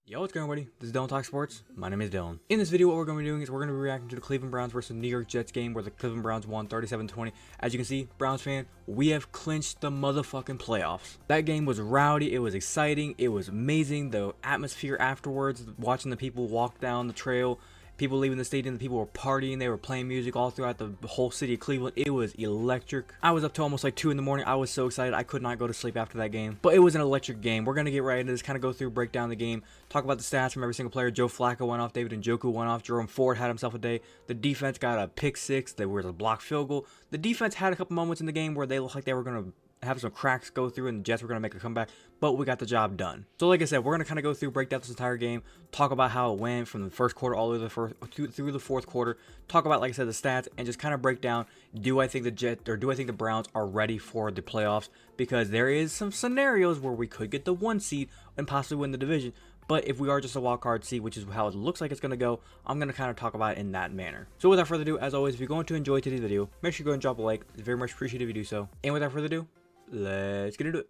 Yo, what's going on, everybody? This is Dylan Talk Sports. My name is Dylan. In this video, what we're going to be doing is we're going to be reacting to the Cleveland Browns versus New York Jets game where the Cleveland Browns won 37-20. As you can see, Browns fan, we have clinched the motherfucking playoffs. That game was rowdy. It was exciting. It was amazing. The atmosphere afterwards, watching the people walk down the trail, people leaving the stadium, the people were partying, they were playing music all throughout the whole city of Cleveland. It was electric. I was up till almost like 2 in the morning. I was so excited. I could not go to sleep after that game. But it was an electric game. We're going to get right into this, kind of go through, break down the game, talk about the stats from every single player. Joe Flacco went off, David Njoku went off, Jerome Ford had himself a day. The defense got a pick six. There was a blocked field goal. The defense had a couple moments in the game where they looked like they were going to have some cracks go through and the Jets were going to make a comeback, but we got the job done. So like I said, we're going to kind of go through, break down this entire game, talk about how it went from the first quarter all the way through the fourth quarter, talk about, like I said, the stats, and just kind of break down, do I think the Browns are ready for the playoffs? Because there is some scenarios where we could get the 1 seed and possibly win the division. But if we are just a wild card seed, which is how it looks like it's going to go, I'm going to kind of talk about it in that manner. So without further ado, as always, if you're going to enjoy today's video, make sure you go and drop a like. It's very much appreciated if you do so. And without further ado, let's get into it.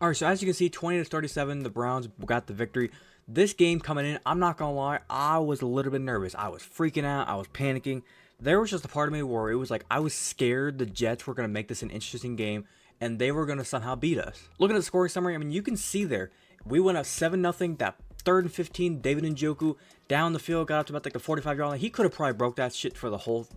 Alright, so as you can see, 20-37, the Browns got the victory. This game coming in, I'm not going to lie, I was a little bit nervous. I was freaking out. I was panicking. There was just a part of me where it was like I was scared the Jets were going to make this an interesting game and they were going to somehow beat us. Looking at the scoring summary, I mean, you can see there, we went up 7-0. That 3rd and 15, David Njoku down the field, got up to about like the 45-yard line. He could have probably broke that shit for the whole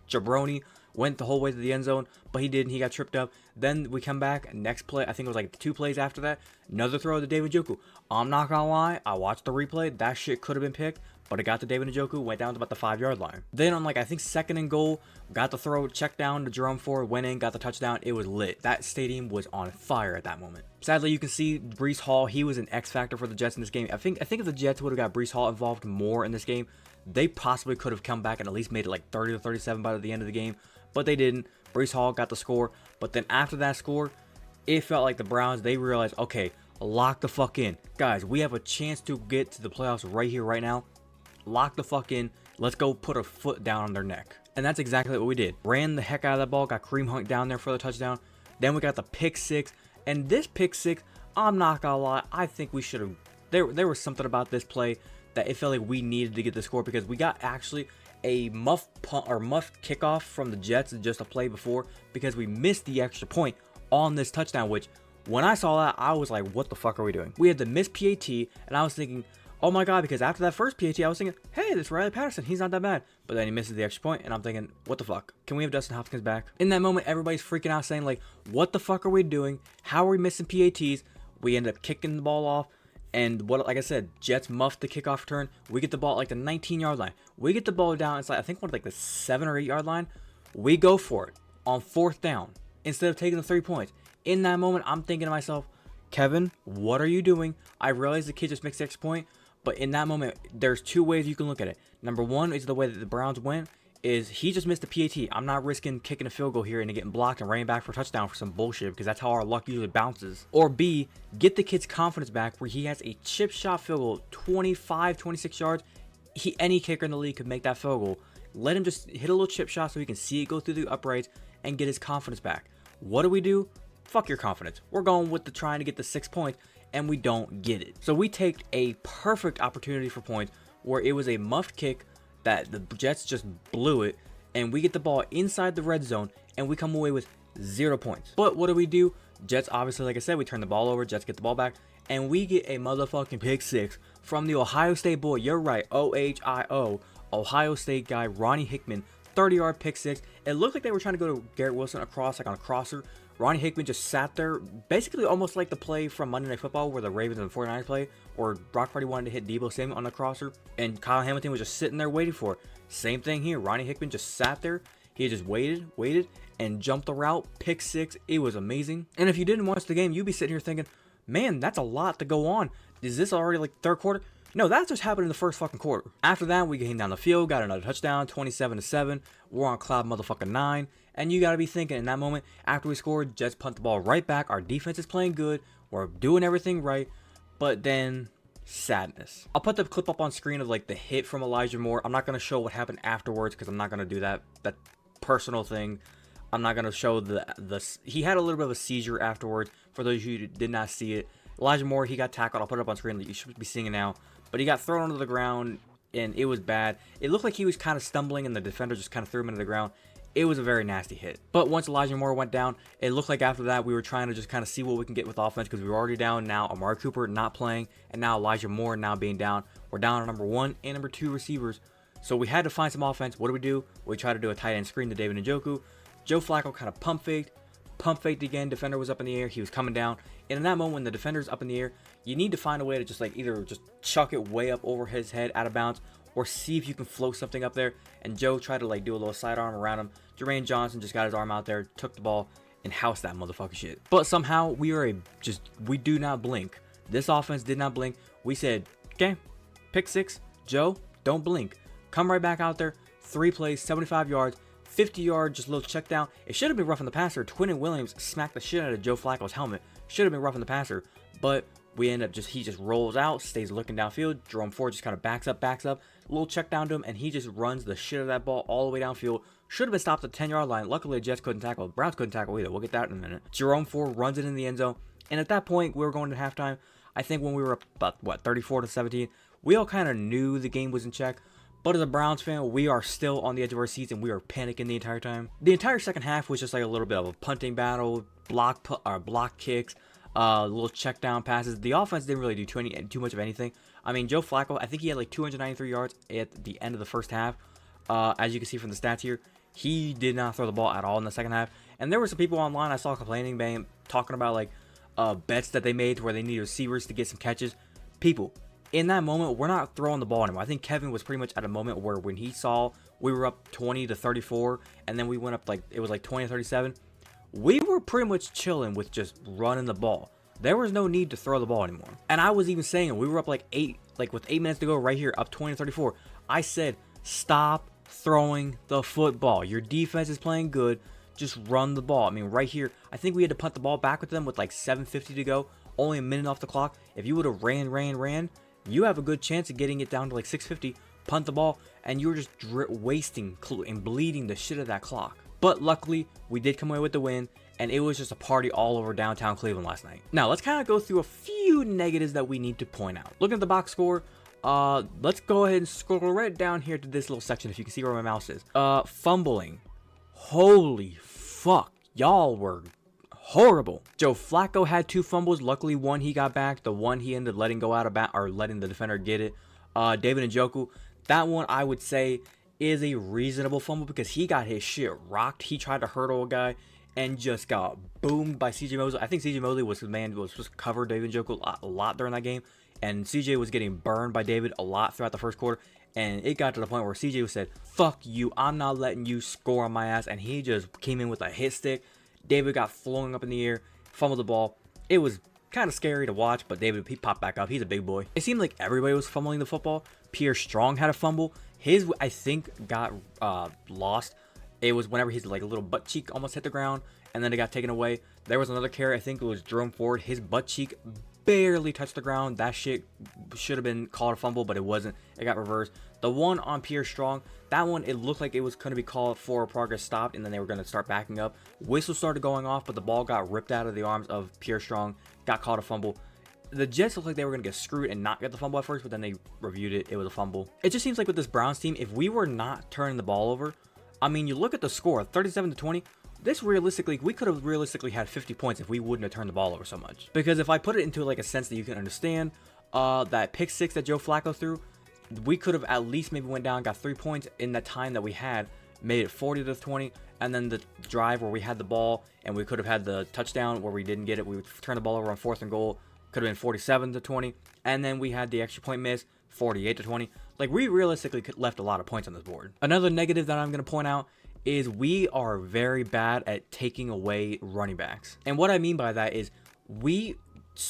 jabroni, went the whole way to the end zone, but he didn't. He got tripped up. Then we come back, next play, I think it was like 2 plays after that, another throw to David Njoku. I'm not gonna lie, I watched the replay, that shit could have been picked, but it got to David Njoku, went down to about the 5-yard line. Then on like, I think 2nd and goal, got the throw, checked down to Jerome Ford, went in, got the touchdown. It was lit. That stadium was on fire at that moment. Sadly, you can see Breece Hall, he was an X factor for the Jets in this game. I think if the Jets would have got Breece Hall involved more in this game, they possibly could have come back and at least made it like 30-37 by the end of the game, but they didn't. Breece Hall got the score, but then after that score, it felt like the Browns, they realized, okay, lock the fuck in. Guys, we have a chance to get to the playoffs right here, right now. Lock the fuck in. Let's go put a foot down on their neck. And that's exactly what we did. Ran the heck out of that ball, got Kareem Hunt down there for the touchdown. Then we got the pick six. And this pick six, I'm not gonna lie, I think we should have, there was something about this play that it felt like we needed to get the score because we got actually a muff punt or muff kickoff from the Jets just a play before because we missed the extra point on this touchdown, which when I saw that, I was like, what the fuck are we doing? We had the missed PAT, and I was thinking, oh my god, because after that first PAT, I was thinking, hey, this Riley Patterson, he's not that bad. But then he misses the extra point, and I'm thinking, what the fuck? Can we have Dustin Hopkins back? In that moment, everybody's freaking out saying, like, what the fuck are we doing? How are we missing PATs? We end up kicking the ball off. And what, like I said, Jets muffed the kickoff return. We get the ball at like the 19-yard line. We get the ball down. It's like, I think, what, like the 7 or 8-yard line. We go for it on 4th down instead of taking the 3 points. In that moment, I'm thinking to myself, Kevin, what are you doing? I realize the kid just makes the extra point. But in that moment, there's 2 ways you can look at it. Number 1 is the way that the Browns went. Is he just missed the PAT. I'm not risking kicking a field goal here and getting blocked and running back for a touchdown for some bullshit because that's how our luck usually bounces. Or B, get the kid's confidence back where he has a chip shot field goal, 25, 26 yards. Any kicker in the league could make that field goal. Let him just hit a little chip shot so he can see it go through the uprights and get his confidence back. What do? Fuck your confidence. We're going with the trying to get the 6 points and we don't get it. So we take a perfect opportunity for points where it was a muffed kick that the Jets just blew it, and we get the ball inside the red zone, and we come away with 0 points. But what do? Jets, obviously, like I said, we turn the ball over, Jets get the ball back, and we get a motherfucking pick six from the Ohio State boy. You're right, OHIO, Ohio State guy, Ronnie Hickman, 30-yard pick six. It looked like they were trying to go to Garrett Wilson across, like on a crosser. Ronnie Hickman just sat there, basically almost like the play from Monday Night Football where the Ravens and the 49ers play, or Brock Purdy wanted to hit Debo Samuel on the crosser, and Kyle Hamilton was just sitting there waiting for it. Same thing here. Ronnie Hickman just sat there. He just waited, and jumped the route, pick six. It was amazing. And if you didn't watch the game, you'd be sitting here thinking, man, that's a lot to go on. Is this already like 3rd quarter? No, that just happened in the first fucking quarter. After that, we came down the field, got another touchdown, 27-7. We're on cloud motherfucking 9. And you got to be thinking in that moment, after we scored, Jets punt the ball right back. Our defense is playing good. We're doing everything right. But then, sadness. I'll put the clip up on screen of like the hit from Elijah Moore. I'm not going to show what happened afterwards because I'm not going to do that. That personal thing. I'm not gonna show he had a little bit of a seizure afterwards. For those of you who did not see it, Elijah Moore, he got tackled. I'll put it up on screen. You should be seeing it now. But he got thrown onto the ground, and it was bad. It looked like he was kind of stumbling, and the defender just kind of threw him into the ground. It was a very nasty hit. But once Elijah Moore went down, it looked like after that we were trying to just kind of see what we can get with offense, because we were already down. Now Amari Cooper not playing, and now Elijah Moore now being down. We're down to number 1 and number 2 receivers. So we had to find some offense. What do? We tried to do a tight end screen to David Njoku. Joe Flacco kind of pump faked again. Defender was up in the air. He was coming down. And in that moment, when the defender's up in the air, you need to find a way to just like either just chuck it way up over his head out of bounds, or see if you can float something up there. And Joe tried to like do a little sidearm around him. Jermaine Johnson just got his arm out there, took the ball, and housed that motherfucking shit. But somehow we do not blink. This offense did not blink. We said, okay, pick 6, Joe, don't blink. Come right back out there. 3 plays, 75 yards. 50-yard, just a little check down. It should have been roughing the passer. Quinnen Williams smacked the shit out of Joe Flacco's helmet. Should have been roughing the passer, but we end up he just rolls out, stays looking downfield. Jerome Ford just kind of backs up. A little check down to him, and he just runs the shit of that ball all the way downfield. Should have been stopped at the 10-yard line. Luckily, the Jets couldn't tackle. Browns couldn't tackle either. We'll get that in a minute. Jerome Ford runs it in the end zone, and at that point, we were going to halftime. I think when we were up about 34-17, we all kind of knew the game was in check. But as a Browns fan, we are still on the edge of our seats, and we are panicking the entire time. The entire second half was just like a little bit of a punting battle, block kicks, little check down passes. The offense didn't really do too much of anything. I mean, Joe Flacco, I think he had like 293 yards at the end of the first half. As you can see from the stats here, he did not throw the ball at all in the second half. And there were some people online I saw complaining, talking about like bets that they made to where they needed receivers to get some catches. People, in that moment, we're not throwing the ball anymore. I think Kevin was pretty much at a moment where when he saw we were up 20-34, and then we went up it was like 20-37, we were pretty much chilling with just running the ball. There was no need to throw the ball anymore. And I was even saying, we were up with 8 minutes to go right here, up 20-34. I said, stop throwing the football. Your defense is playing good. Just run the ball. I mean, right here, I think we had to punt the ball back with them with like 7:50 to go, only a minute off the clock. If you would have ran, you have a good chance of getting it down to like 6:50, punt the ball, and you were just wasting and bleeding the shit of that clock. But luckily, we did come away with the win, and it was just a party all over downtown Cleveland last night. Now, let's kind of go through a few negatives that we need to point out. Looking at the box score, let's go ahead and scroll right down here to this little section, if you can see where my mouse is. Fumbling. Holy fuck. Y'all were horrible. Joe Flacco had 2 fumbles. Luckily, one he got back. The one he ended up letting go out of bounds, or letting the defender get it. David Njoku, that one I would say is a reasonable fumble, because he got his shit rocked. He tried to hurdle a guy and just got boomed by CJ Mosley. I think CJ Mosley was supposed to cover David Njoku a lot during that game, and CJ was getting burned by David a lot throughout the first quarter. And it got to the point where CJ said, "Fuck you, I'm not letting you score on my ass," and he just came in with a hit stick. David got flung up in the air, fumbled the ball. It was kind of scary to watch, but David, he popped back up. He's a big boy. It seemed like everybody was fumbling the football. Pierre Strong had a fumble. His, I think, got lost. It was whenever his like little butt cheek almost hit the ground, and then it got taken away. There was another carry. I think it was Jerome Ford. His butt cheek barely touched the ground. That shit should have been called a fumble, but it wasn't. It got reversed. The one on Pierre Strong, that one, it looked like it was going to be called for progress stopped, and then they were going to start backing up. Whistle started going off, but the ball got ripped out of the arms of Pierre Strong, got called a fumble. The Jets looked like they were going to get screwed and not get the fumble at first, but then they reviewed it. It was a fumble. It just seems like with this Browns team, if we were not turning the ball over, I mean, you look at the score, 37-20, this realistically, we could have realistically had 50 points if we wouldn't have turned the ball over so much. Because if I put it into like a sense that you can understand, that pick 6 that Joe Flacco threw, we could have at least maybe went down, got 3 points in that time that we had, made it 40-20, and then the drive where we had the ball and we could have had the touchdown where we didn't get it. We would turn the ball over on 4th and goal, could have been 47-20, and then we had the extra point miss, 48-20. Like, we realistically left a lot of points on this board. Another negative that I'm going to point out is we are very bad at taking away running backs. And what I mean by that is we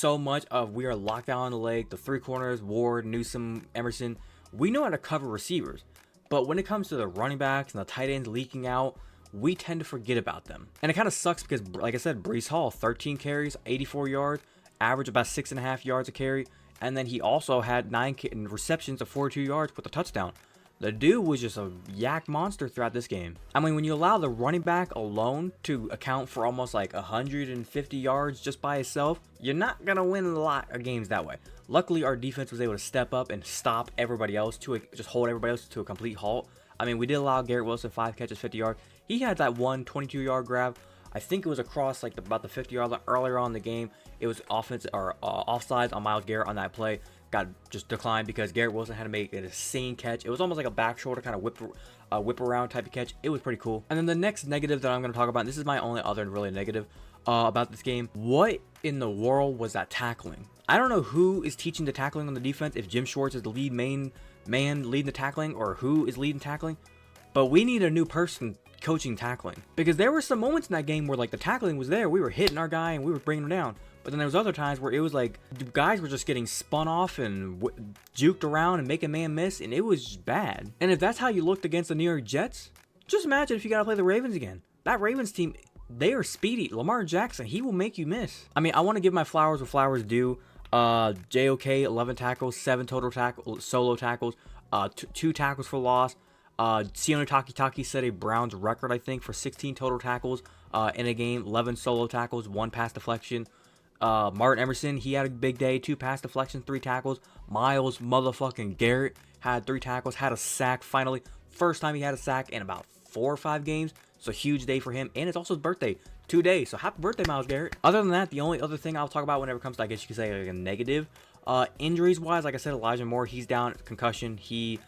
are locked down on the leg, the 3 corners, Ward, Newsome, Emerson. We know how to cover receivers, but when it comes to the running backs and the tight ends leaking out, we tend to forget about them. And it kind of sucks because, like I said, Breece Hall, 13 carries, 84 yards, average about 6.5 yards a carry, and then he also had 9 receptions of 42 yards with a touchdown. The dude was just a yak monster throughout this game. I mean, when you allow the running back alone to account for almost like 150 yards just by itself, you're not going to win a lot of games that way. Luckily, our defense was able to step up and stop everybody else just hold everybody else to a complete halt. I mean, we did allow Garrett Wilson 5 catches, 50 yards. He had that one 22-yard grab. I think it was across like about the 50-yard line earlier on in the game. It was offense or offsides on Myles Garrett on that play. Got just declined because Garrett Wilson had to make an insane catch. It was almost like a back shoulder kind of whip around type of catch. It was pretty cool. And then the next negative that I'm going to talk about, and this is my only other really negative about this game. What in the world was that tackling? I don't know who is teaching the tackling on the defense, if Jim Schwartz is the lead main man leading the tackling or who is leading tackling, but we need a new person coaching tackling, because there were some moments in that game where like the tackling was there, we were hitting our guy and we were bringing him down, but then there was other times where it was like the guys were just getting spun off and juked around and making man miss, and it was just bad. And if that's how you looked against the New York Jets, just imagine if you got to play the Ravens again. That Ravens team, they are speedy. Lamar Jackson, he will make you miss. I mean, I want to give my flowers where flowers due. JOK 11 tackles, 7 total tackles, solo tackles, 2 tackles for loss. Sione Takitaki set a Browns record, I think, for 16 total tackles in a game, 11 solo tackles, 1 pass deflection. Martin Emerson, he had a big day, 2 pass deflections, 3 tackles. Myles motherfucking Garrett had 3 tackles, had a sack finally. First time he had a sack in about 4 or 5 games. So huge day for him, and it's also his birthday. 2 days, so happy birthday, Myles Garrett. Other than that, the only other thing I'll talk about whenever it comes to, I guess you could say, like a negative, injuries wise, like I said, Elijah Moore, he's down, concussion, he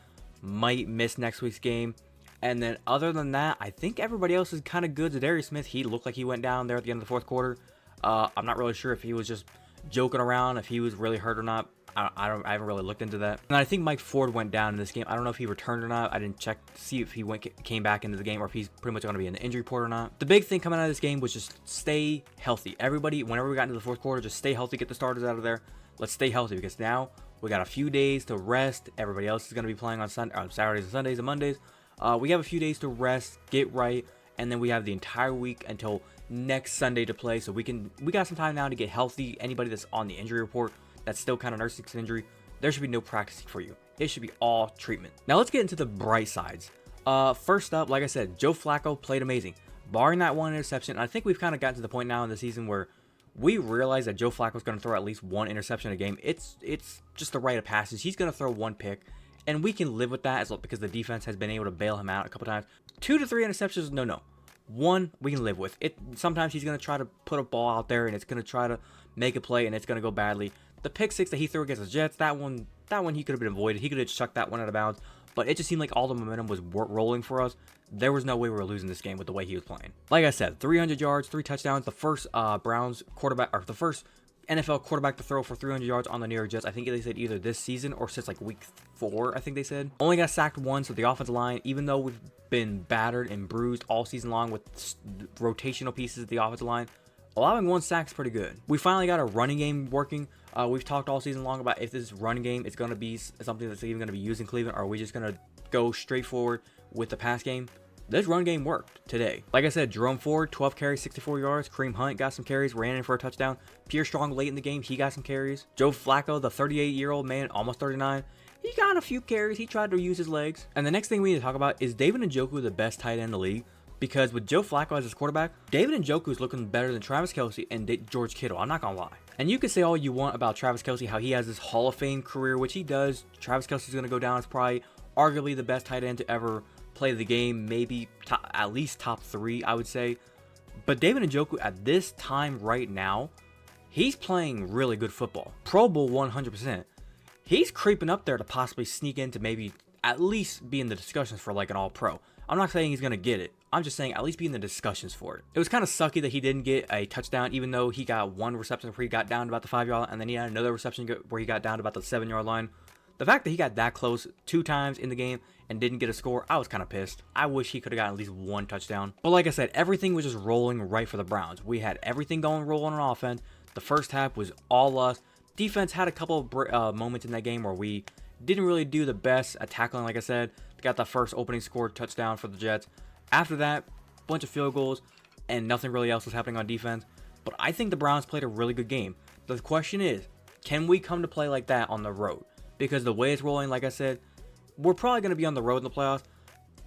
might miss next week's game. And then other than that, I think everybody else is kind of good. Zadarius Smith, he looked like he went down there at the end of the fourth quarter. I'm not really sure if he was just joking around, if he was really hurt or not. I haven't really looked into that. And I think Mike Ford went down in this game. I don't know if he returned or not. I didn't check to see if he came back into the game or if he's pretty much going to be in the injury report or not. The big thing coming out of this game was just stay healthy. Everybody, whenever we got into the fourth quarter, just stay healthy, get the starters out of there. Let's stay healthy, because now we got a few days to rest. Everybody else is going to be playing on Saturdays and Sundays and Mondays. We have a few days to rest, get right, and then we have the entire week until next Sunday to play. So we got some time now to get healthy. Anybody that's on the injury report that's still kind of nursing an injury, there should be no practicing for you. It should be all treatment. Now let's get into the bright sides. First up, like I said, Joe Flacco played amazing, barring that one interception. I think we've kind of gotten to the point now in the season where we realize that Joe Flacco's going to throw at least 1 interception a game. It's just the rite of passage. He's going to throw 1 pick, and we can live with that as well, because the defense has been able to bail him out a couple times. 2 to 3 interceptions, no. 1 we can live with. Sometimes he's going to try to put a ball out there and it's going to try to make a play and it's going to go badly. The pick 6 that he threw against the Jets, that one he could have been avoided. He could have chucked that one out of bounds, but it just seemed like all the momentum was rolling for us. There was no way we were losing this game with the way he was playing. Like I said, 300 yards, 3 touchdowns. The first Browns quarterback, or the first NFL quarterback to throw for 300 yards on the New York Jets. I think they said either this season or since like week 4, I think they said. Only got sacked once with the offensive line, even though we've been battered and bruised all season long with rotational pieces of the offensive line. Allowing 1 sack is pretty good. We finally got a running game working. We've talked all season long about if this running game is going to be something that's even going to be used in Cleveland, or are we just going to go straight forward with the pass game? This run game worked today. Like I said, Jerome Ford, 12 carries, 64 yards. Kareem Hunt got some carries, ran in for a touchdown. Pierre Strong late in the game, he got some carries. Joe Flacco, the 38-year-old man, almost 39, he got a few carries. He tried to use his legs. And the next thing we need to talk about is David Njoku the best tight end in the league? Because with Joe Flacco as his quarterback, David Njoku is looking better than Travis Kelce and George Kittle. I'm not going to lie. And you can say all you want about Travis Kelce, how he has this Hall of Fame career, which he does. Travis Kelce is going to go down as probably arguably the best tight end to ever play the game, maybe at least top 3, I would say. But David Njoku at this time right now, he's playing really good football. Pro Bowl 100%. He's creeping up there to possibly sneak into maybe at least be in the discussions for like an all-pro. I'm not saying he's going to get it. I'm just saying at least be in the discussions for it. It was kind of sucky that he didn't get a touchdown, even though he got 1 reception where he got down to about the 5-yard line, and then he had another reception where he got down to about the 7-yard line. The fact that he got that close 2 times in the game and didn't get a score, I was kind of pissed. I wish he could have gotten at least 1 touchdown. But like I said, everything was just rolling right for the Browns. We had everything rolling on offense. The first half was all us. Defense had a couple of moments in that game where we didn't really do the best at tackling, like I said. Got the first opening score touchdown for the Jets. After that, bunch of field goals, and nothing really else was happening on defense. But I think the Browns played a really good game. The question is, can we come to play like that on the road? Because the way it's rolling, like I said, we're probably going to be on the road in the playoffs.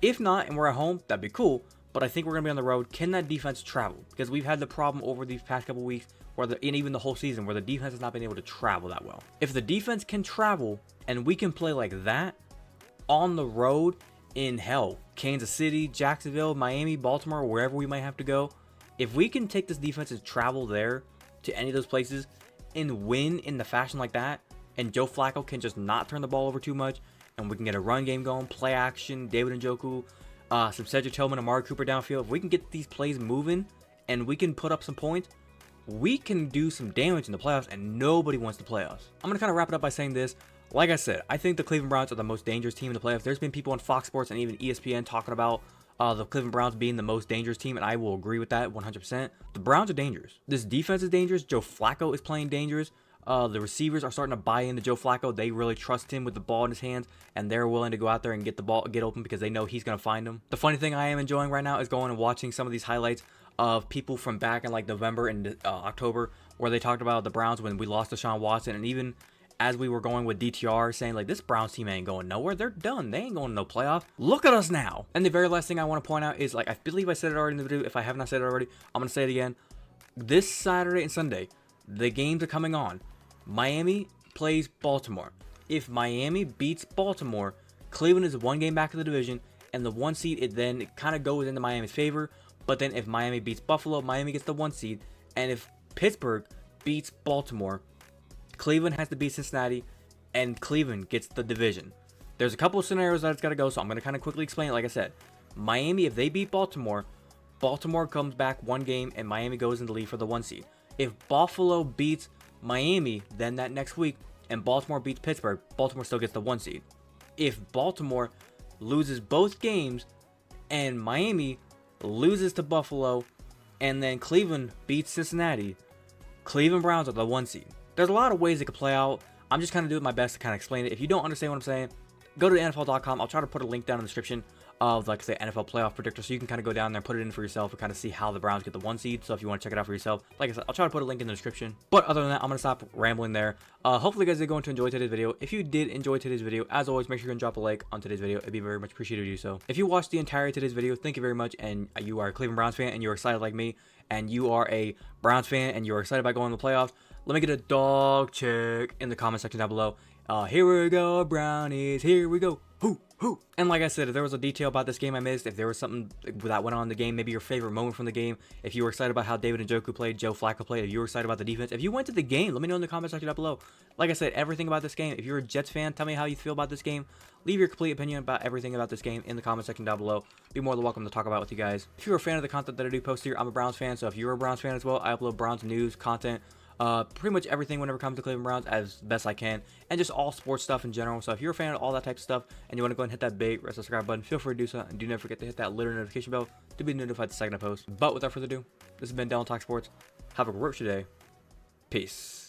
If not, and we're at home, that'd be cool. But I think we're going to be on the road. Can that defense travel? Because we've had the problem over these past couple weeks, and even the whole season, where the defense has not been able to travel that well. If the defense can travel, and we can play like that on the road in hell, Kansas City, Jacksonville, Miami, Baltimore, wherever we might have to go, if we can take this defense and travel there to any of those places and win in the fashion like that, and Joe Flacco can just not turn the ball over too much, and we can get a run game going, play action, David Njoku, some Cedric Tillman, Amari Cooper downfield. If we can get these plays moving and we can put up some points, we can do some damage in the playoffs, and nobody wants to play us. I'm going to kind of wrap it up by saying this. Like I said, I think the Cleveland Browns are the most dangerous team in the playoffs. There's been people on Fox Sports and even ESPN talking about the Cleveland Browns being the most dangerous team, and I will agree with that 100%. The Browns are dangerous. This defense is dangerous. Joe Flacco is playing dangerous. The receivers are starting to buy into Joe Flacco. They really trust him with the ball in his hands, and they're willing to go out there and get open because they know he's going to find them. The funny thing I am enjoying right now is going and watching some of these highlights of people from back in like November and October, where they talked about the Browns when we lost to Deshaun Watson, and even as we were going with DTR saying like, this Browns team ain't going nowhere. They're done. They ain't going to no playoff. Look at us now. And the very last thing I want to point out is, like, I believe I said it already in the video. If I have not said it already, I'm going to say it again. This Saturday and Sunday, the games are coming on. Miami plays Baltimore. If Miami beats Baltimore, Cleveland is one game back of the division, and the 1 seed, it then kind of goes into Miami's favor. But then if Miami beats Buffalo, Miami gets the 1 seed. And if Pittsburgh beats Baltimore, Cleveland has to beat Cincinnati, and Cleveland gets the division. There's a couple of scenarios that it's got to go, so I'm going to kind of quickly explain it. Like I said, Miami, if they beat Baltimore, Baltimore comes back 1 game, and Miami goes in the lead for the 1 seed. If Buffalo beats Miami, then that next week, and Baltimore beats Pittsburgh, Baltimore still gets the 1 seed. If Baltimore loses both games, and Miami loses to Buffalo, and then Cleveland beats Cincinnati, Cleveland Browns are the 1 seed. There's a lot of ways it could play out. I'm just kind of doing my best to kind of explain it. If you don't understand what I'm saying, go to NFL.com. I'll try to put a link down in the description of, like, say, NFL playoff predictor, so you can kind of go down there and put it in for yourself and kind of see how the Browns get the 1 seed. So if you want to check it out for yourself, like I said, I'll try to put a link in the description. But other than that, I'm going to stop rambling there. Hopefully you guys are going to enjoy today's video. If you did enjoy today's video, as always, make sure you can drop a like on today's video. It'd be very much appreciated to do so. If you watched the entirety of today's video, thank you very much, and you are a Cleveland Browns fan and you're excited like me, and you are a Browns fan and you're excited about going to the playoffs, let me get a dog check in the comment section down below. Here we go, Brownies. Here we go. Hoo, hoo. And like I said, if there was a detail about this game I missed, if there was something that went on in the game, maybe your favorite moment from the game, if you were excited about how David Njoku played, Joe Flacco played, if you were excited about the defense, if you went to the game, let me know in the comment section down below. Like I said, everything about this game. If you're a Jets fan, tell me how you feel about this game. Leave your complete opinion about everything about this game in the comment section down below. Be more than welcome to talk about it with you guys. If you're a fan of the content that I do post here, I'm a Browns fan, so if you're a Browns fan as well, I upload Browns news, content, pretty much everything whenever it comes to Cleveland Browns as best I can, and just all sports stuff in general. So if you're a fan of all that type of stuff and you want to go and hit that big red subscribe button, feel free to do so, and do never forget to hit that little notification bell to be notified the second I post. But without further ado, this has been Dylan Talk Sports. Have a great day. Peace.